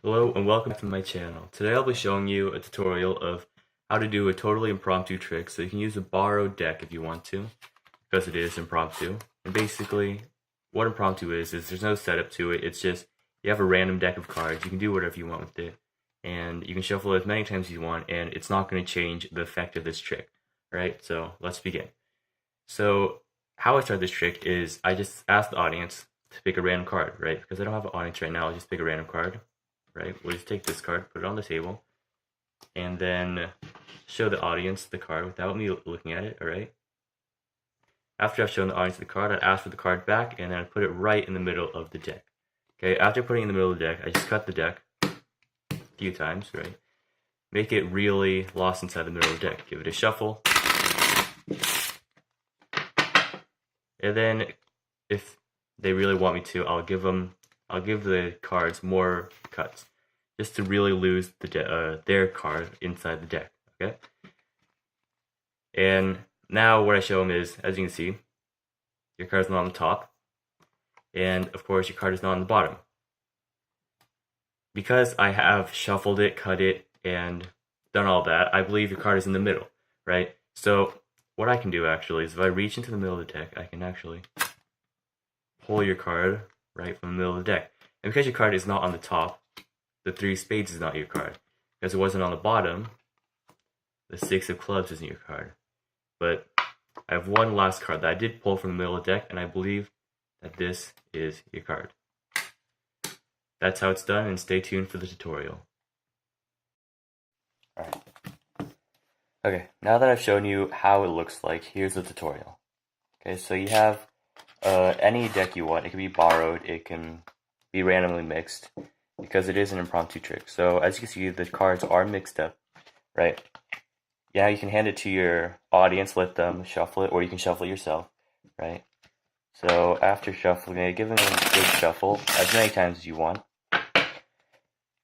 Hello and welcome to my channel. Today I'll be showing you a tutorial of how to do a totally impromptu trick. So you can use a borrowed deck if you want to, because it is impromptu. And basically, what impromptu is there's no setup to it. It's just you have a random deck of cards. You can do whatever you want with it. And you can shuffle it as many times as you want, and it's not going to change the effect of this trick. Alright, so let's begin. So how I start this trick is I just ask the audience to pick a random card, right? Because I don't have an audience right now, I'll just pick a random card. Right, we'll just take this card, put it on the table, and then show the audience the card without me looking at it, alright? After I've shown the audience the card, I'd ask for the card back, and then I'd put it right in the middle of the deck. Okay, after putting it in the middle of the deck, I just cut the deck a few times, right? Make it really lost inside the middle of the deck. Give it a shuffle. And then, if they really want me to, I'll give the cards more cuts, just to really lose their card inside the deck, okay? And now what I show them is, as you can see, your card's not on the top, and of course your card is not on the bottom. Because I have shuffled it, cut it, and done all that, I believe your card is in the middle, right? So what I can do actually is if I reach into the middle of the deck, I can actually pull your card right from the middle of the deck. And because your card is not on the top, the 3 of spades is not your card. Because it wasn't on the bottom, the 6 of clubs isn't your card. But I have one last card that I did pull from the middle of the deck, and I believe that this is your card. That's how it's done, and stay tuned for the tutorial. Alright. Okay, now that I've shown you how it looks like, here's the tutorial. Okay, so you have any deck you want. It can be borrowed, it can be randomly mixed, because it is an impromptu trick. So as you can see, the cards are mixed up, right? Yeah, you can hand it to your audience, let them shuffle it, or you can shuffle it yourself, right? So after shuffling it, give them a good shuffle as many times as you want.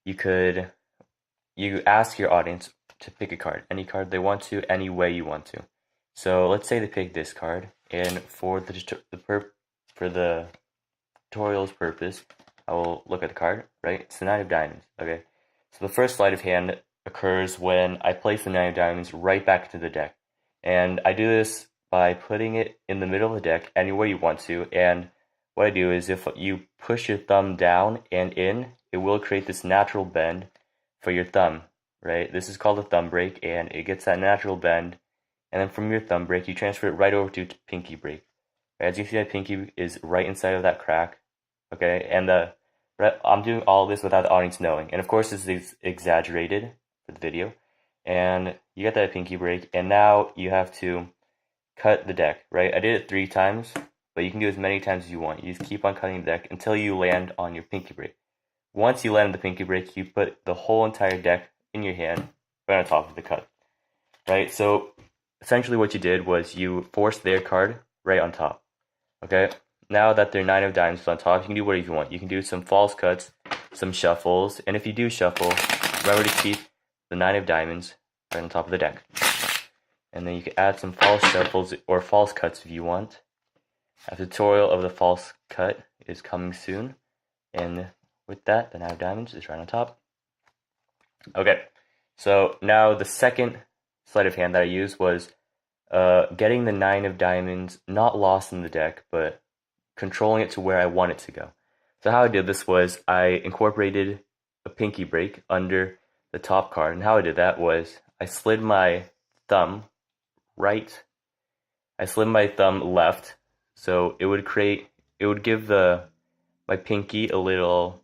You ask your audience to pick a card, any card they want to, any way you want to. So let's say they pick this card, and for the tutorial's purpose, I will look at the card, right? It's the 9 of diamonds, okay? So the first sleight of hand occurs when I place the 9 of diamonds right back into the deck. And I do this by putting it in the middle of the deck any way you want to. And what I do is if you push your thumb down and in, it will create this natural bend for your thumb, right? This is called a thumb break, and it gets that natural bend. And then from your thumb break, you transfer it right over to pinky break. As you see, that pinky is right inside of that crack, okay? And I'm doing all this without the audience knowing. And of course, this is exaggerated for the video. And you get that pinky break, and now you have to cut the deck, right? I did it 3 times, but you can do as many times as you want. You just keep on cutting the deck until you land on your pinky break. Once you land on the pinky break, you put the whole entire deck in your hand, right on top of the cut, right? So essentially what you did was you forced their card right on top, okay? Now that their 9 of diamonds is on top, you can do whatever you want. You can do some false cuts, some shuffles, and if you do shuffle, remember to keep the 9 of diamonds right on top of the deck. And then you can add some false shuffles or false cuts if you want. A tutorial of the false cut is coming soon, and with that, the 9 of diamonds is right on top. Okay, so now the second sleight of hand that I used was getting the 9 of diamonds not lost in the deck, but controlling it to where I want it to go. So how I did this was I incorporated a pinky break under the top card, and how I did that was I slid my thumb right, I slid my thumb left, so it would give my pinky a little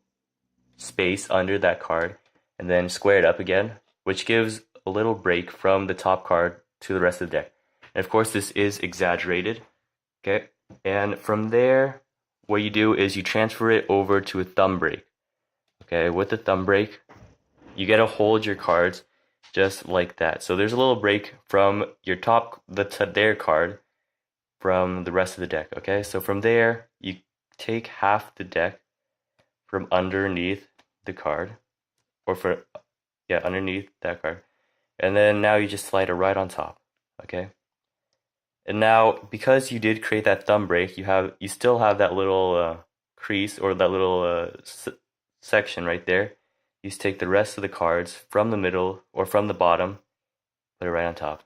space under that card, and then square it up again, which gives a little break from the top card to the rest of the deck. And of course, this is exaggerated, okay? And from there, what you do is you transfer it over to a thumb break, okay? With the thumb break, you get to hold your cards just like that. So there's a little break from your their card from the rest of the deck, okay? So from there, you take half the deck from underneath the card, or underneath that card, and then now you just slide it right on top, okay? And now, because you did create that thumb break, you still have that little crease or that little section right there you just take the rest of the cards from the middle or from the bottom, put it right on top.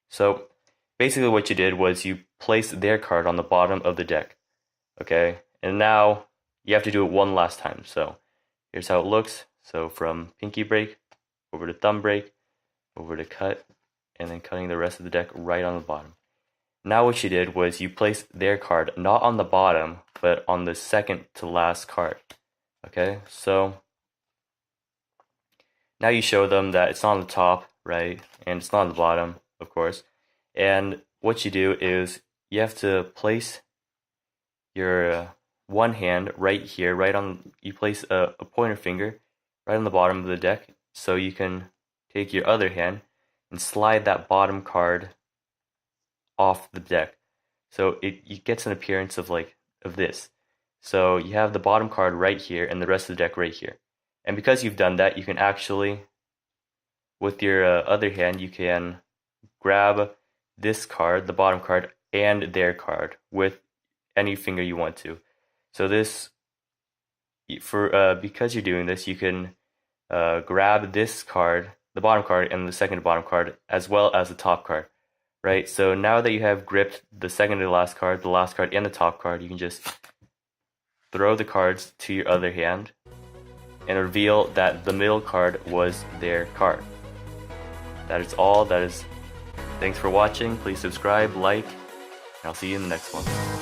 So basically what you did was you placed their card on the bottom of the deck. Okay, and now you have to do it one last time. So here's how it looks. So from pinky break over to thumb break, over to cut, and then cutting the rest of the deck right on the bottom. Now what you did was you placed their card not on the bottom, but on the second to last card. Okay, so now you show them that it's not on the top, right? And it's not on the bottom, of course. And what you do is you have to place your one hand right here, you place a pointer finger right on the bottom of the deck, so you can take your other hand and slide that bottom card off the deck. So it gets an appearance of this. So you have the bottom card right here and the rest of the deck right here. And because you've done that, you can actually, with your other hand, you can grab this card, the bottom card, and their card with any finger you want to. So this, because you're doing this, you can grab this card, the bottom card, and the second to bottom card, as well as the top card, right? So now that you have gripped the second to last card, the last card, and the top card, you can just throw the cards to your other hand and reveal that the middle card was their card. That is all. Thanks for watching. Please subscribe, like, and I'll see you in the next one.